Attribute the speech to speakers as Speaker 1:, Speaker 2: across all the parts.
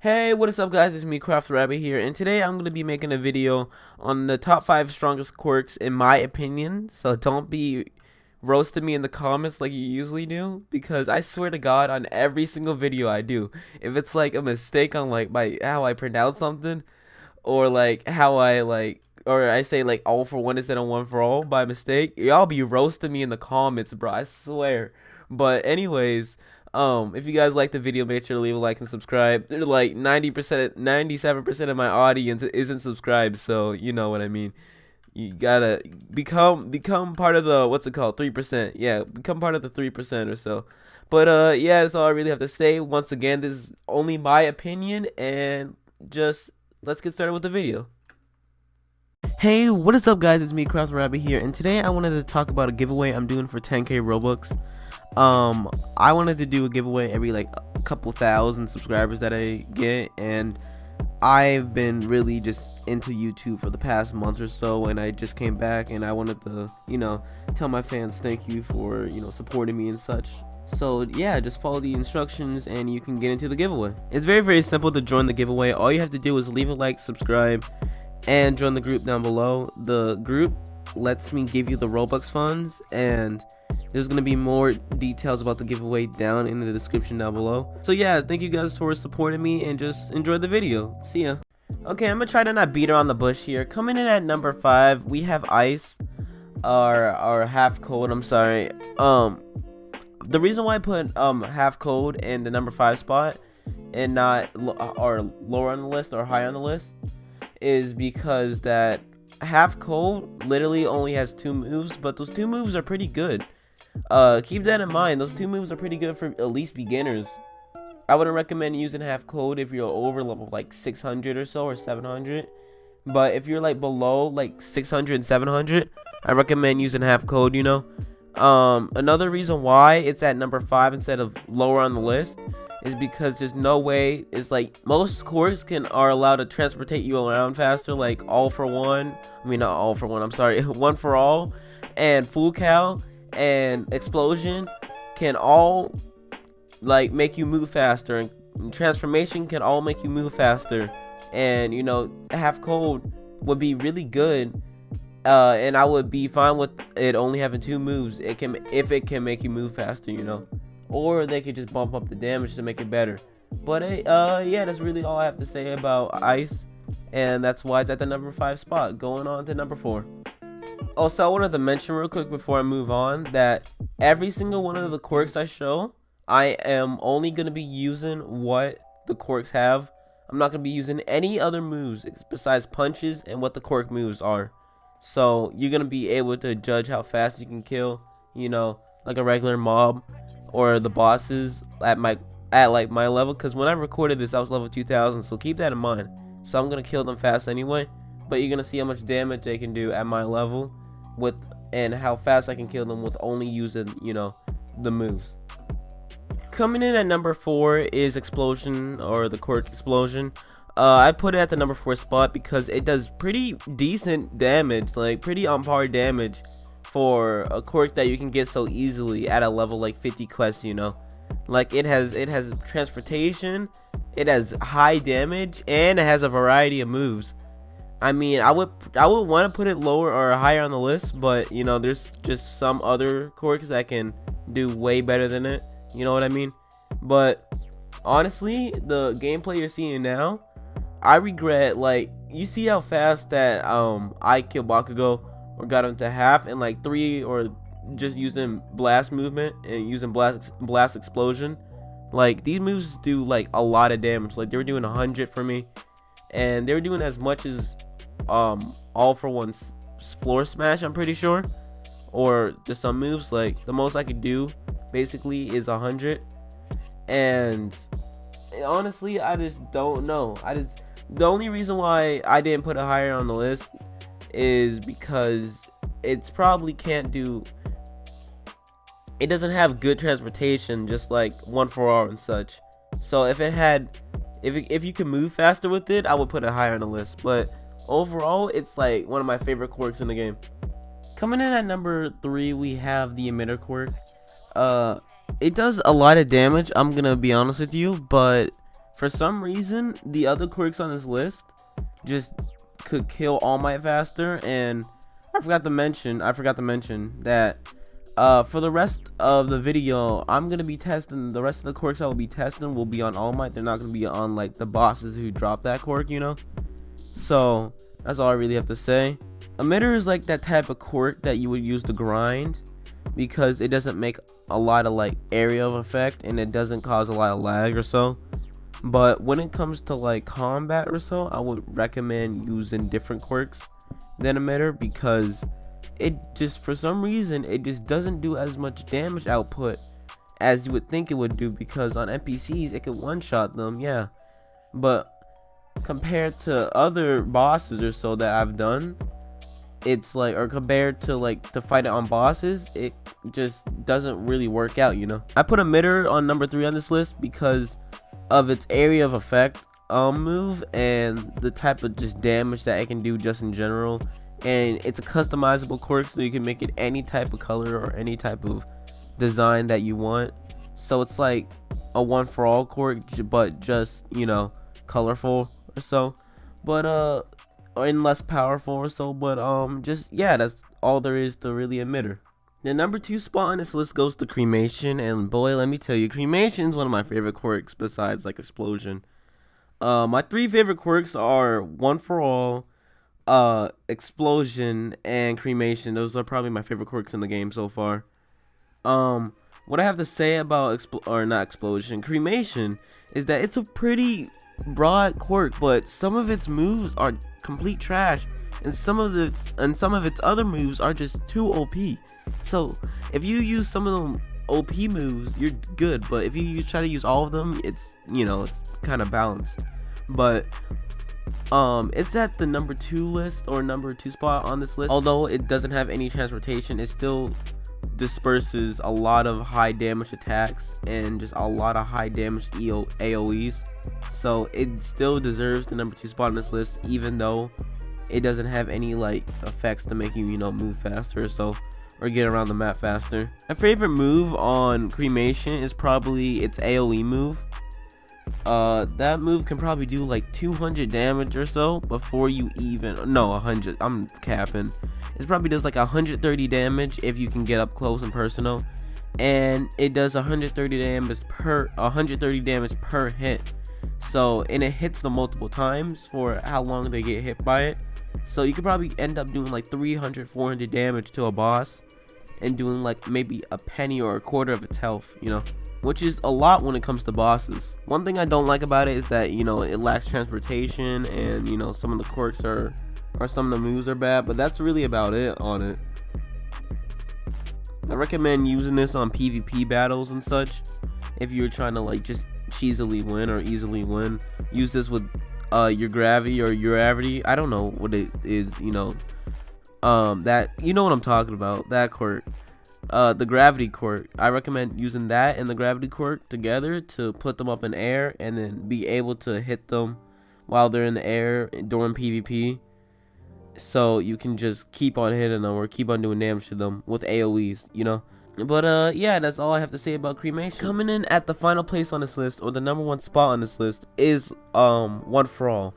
Speaker 1: Hey, what is up guys, it's me CraftingRabbit here, and today I'm going to be making a video on the top 5 strongest quirks in my opinion, so don't be roasting me in the comments like you usually do, because I swear to God on every single video I do, if it's like a mistake on like how I pronounce something, or like how or I say like all for one instead of one for all by mistake, y'all be roasting me in the comments, bro, I swear. But anyways, if you guys like the video, make sure to leave a like and subscribe. Like 90%, 97% of my audience isn't subscribed, so you know what I mean. You gotta become part of the, what's it called, 3%. Yeah, become part of the 3% or so. But yeah, that's all I really have to say. Once again, this is only my opinion, and just let's get started with the video. Hey, what is up guys, it's me CraftingRabbit here, and today I wanted to talk about a giveaway I'm doing for 10k Robux. I wanted to do a giveaway every like a couple thousand subscribers that I get, and I've been really just into YouTube for the past month or so, and I just came back and I wanted to, tell my fans thank you for, supporting me and such. So yeah, just follow the instructions and you can get into the giveaway. It's very simple to join the giveaway. All you have to do is leave a like, subscribe, and join the group down below. The group lets me give you the Robux funds, and there's gonna be more details about the giveaway down in the description down below. So yeah, thank you guys for supporting me, and just enjoy the video. See ya. Okay, I'm gonna try to not beat around the bush here. Coming in at number 5, we have Ice, or half code. I'm sorry. The reason why I put half code in the number 5 spot and not or lower on the list or high on the list is because that half code literally only has 2 moves, but those 2 moves are pretty good. Keep that in mind. Those 2 moves are pretty good for at least beginners. I wouldn't recommend using half code if you're over level like 600 or so, or 700. But if you're like below like 600 and 700, I recommend using half code. Another reason why it's at number 5 instead of lower on the list is because there's no way. It's like most quirks are allowed to transportate you around faster, like all for one. I mean, not all for one, I'm sorry, one for all, and full cow and explosion can all like make you move faster, and transformation can all make you move faster, and half code would be really good, and I would be fine with it only having 2 moves. If it can make you move faster, or they could just bump up the damage to make it better. But yeah, that's really all I have to say about Ice, and that's why it's at the number 5 spot. Going on to number 4. Also, I wanted to mention real quick before I move on that every single one of the quirks I show, I am only going to be using what the quirks have. I'm not going to be using any other moves besides punches and what the quirk moves are. So you're going to be able to judge how fast you can kill, like a regular mob or the bosses at like my level, because when I recorded this I was level 2000, so keep that in mind. So I'm going to kill them fast anyway, but you're going to see how much damage they can do at my level and how fast I can kill them with only using, the moves. Coming in at number 4 is Explosion, or the Quirk Explosion. I put it at the number 4 spot because it does pretty decent damage, like pretty on par damage for a quirk that you can get so easily at a level like 50 quests. Like it has transportation, it has high damage, and it has a variety of moves. I mean, I would want to put it lower or higher on the list, but there's just some other quirks that can do way better than it. You know what I mean? But honestly, the gameplay you're seeing now, I regret. Like, you see how fast that I killed Bakugo or got him to half in like 3, or just using blast movement and using blast explosion. Like, these moves do like a lot of damage. Like, they were doing 100 for me, and they were doing as much as all for one floor smash, I'm pretty sure, or just some moves. Like, the most I could do basically is 100, and honestly I just don't know. The only reason why I didn't put it higher on the list is because it's probably it doesn't have good transportation, just like one for all and such. So if you can move faster with it, I would put it higher on the list. But overall, it's like one of my favorite quirks in the game. Coming in at number 3, we have the Emitter quirk. It does a lot of damage, I'm gonna be honest with you, but For some reason, the other quirks on this list just could kill All Might faster, and I forgot to mention that for the rest of the video, I'm gonna be testing the rest of the quirks. I will be testing will be on All Might. They're not gonna be on like the bosses who drop that quirk, you know. So that's all I really have to say. Emitter is like that type of quirk that you would use to grind, because it doesn't make a lot of like area of effect, and it doesn't cause a lot of lag or so. But when it comes to like combat or so, I would recommend using different quirks than Emitter, because it just, for some reason, it just doesn't do as much damage output as you would think it would do, because on NPCs it can one-shot them, yeah, but compared to other bosses or so that I've done, it's like, or compared to like to fight it on bosses, it just doesn't really work out, you know. I put Emitter on number 3 on this list because of its area of effect move and the type of just damage that it can do just in general, and it's a customizable quirk, so you can make it any type of color or any type of design that you want. So it's like a one for all quirk, but just, you know, colorful or so, but and less powerful or so, but just, yeah, that's all there is to really Emitter. The number 2 spot on this list goes to Cremation, and boy, let me tell you, Cremation is one of my favorite quirks besides like Explosion. My 3 favorite quirks are One for All, Explosion, and Cremation. Those are probably my favorite quirks in the game so far. What I have to say about Cremation is that it's a pretty broad quirk, but some of its moves are complete trash, and some of its other moves are just too OP. So if you use some of them OP moves, you're good, but if you try to use all of them, it's, you know, it's kind of balanced. But it's at the number 2 list, or number 2 spot on this list. Although it doesn't have any transportation, it still disperses a lot of high damage attacks and just a lot of high damage AoEs, so it still deserves the number 2 spot on this list, even though it doesn't have any like effects to make you, you know, move faster or so, or get around the map faster. My favorite move on Cremation is probably its AoE move. That move can probably do like 200 damage or so before you even, no, 100, I'm capping. It probably does like 130 damage if you can get up close and personal, and it does 130 damage per hit. So, and it hits them multiple times for how long they get hit by it. So you could probably end up doing like 300, 400 damage to a boss, and doing like maybe a penny or a quarter of its health, you know, which is a lot when it comes to bosses. One thing I don't like about it is that, you know, it lacks transportation, and, you know, some of the quirks or some of the moves are bad, but that's really about it on it. I recommend using this on PvP battles and such. If you're trying to like just easily win, use this with your gravity or your gravity. I don't know what it is, you know, that, you know what I'm talking about, that quirk. The gravity quirk, I recommend using that and the gravity quirk together to put them up in air, and then be able to hit them while they're in the air during PvP, so you can just keep on hitting them or keep on doing damage to them with AoEs, you know. But yeah, that's all I have to say about Cremation. Coming in at the final place on this list, or the number 1 spot on this list, is One for All.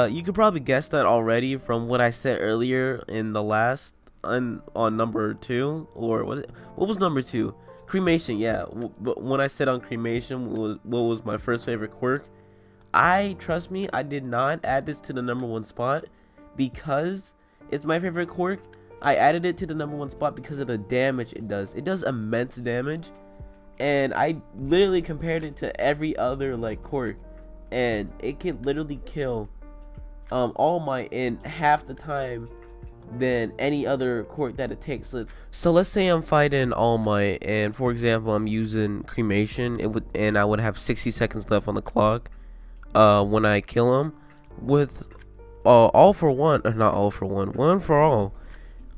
Speaker 1: You could probably guess that already from what I said earlier in the last on number 2, or what was number 2? Cremation, yeah. But when I said on Cremation what was my first favorite quirk, trust me, I did not add this to the number 1 spot because it's my favorite quirk. I added it to the number 1 spot because of the damage it does. It does immense damage, and I literally compared it to every other like quirk, and it can literally kill All Might in half the time than any other quirk that it takes. So let's say I'm fighting All Might, and for example I'm using Cremation, and I would have 60 seconds left on the clock when I kill him with One for All.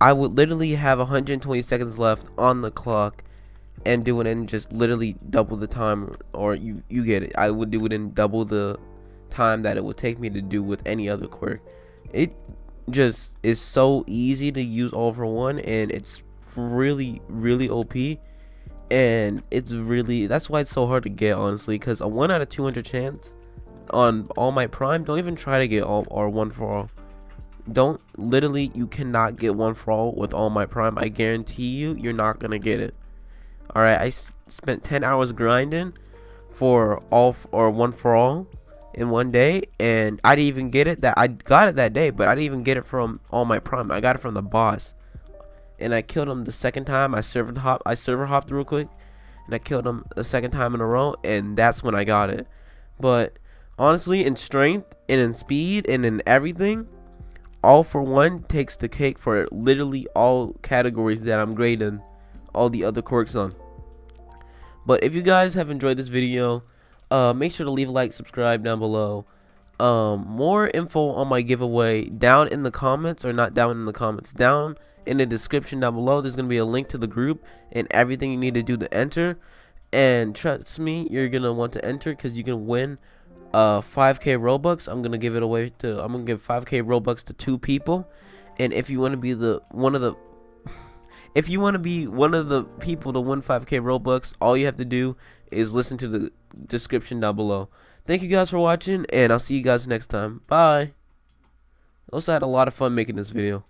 Speaker 1: I would literally have 120 seconds left on the clock and do it in just literally double the time, or you get it. I would do it in double the time that it would take me to do with any other quirk. It just is so easy to use All for One, and it's really OP, and it's really, that's why it's so hard to get, honestly, because a 1 out of 200 chance on All Might Prime, don't even try to get all or one for all. Don't, literally, you cannot get one for all with All Might Prime. I guarantee you, you're not gonna get it. Alright, I spent 10 hours grinding for all or one for all in one day, and I didn't even get it. That I got it that day, but I didn't even get it from All Might Prime. I got it from the boss, and I killed him the second time. I server hopped real quick, and I killed him the second time in a row, and that's when I got it. But honestly, in strength and in speed and in everything, All for One takes the cake for literally all categories that I'm grading all the other quirks on. But if you guys have enjoyed this video, make sure to leave a like, subscribe down below. More info on my giveaway down in the comments, or not down in the comments, down in the description down below. There's gonna be a link to the group and everything you need to do to enter. And trust me, you're gonna want to enter because you can win 5k Robux. I'm gonna give 5k Robux to 2 people. And if you want to be one of the people to win 5k Robux, all you have to do is listen to the description down below. Thank you guys for watching, and I'll see you guys next time. Bye. Also had a lot of fun making this video.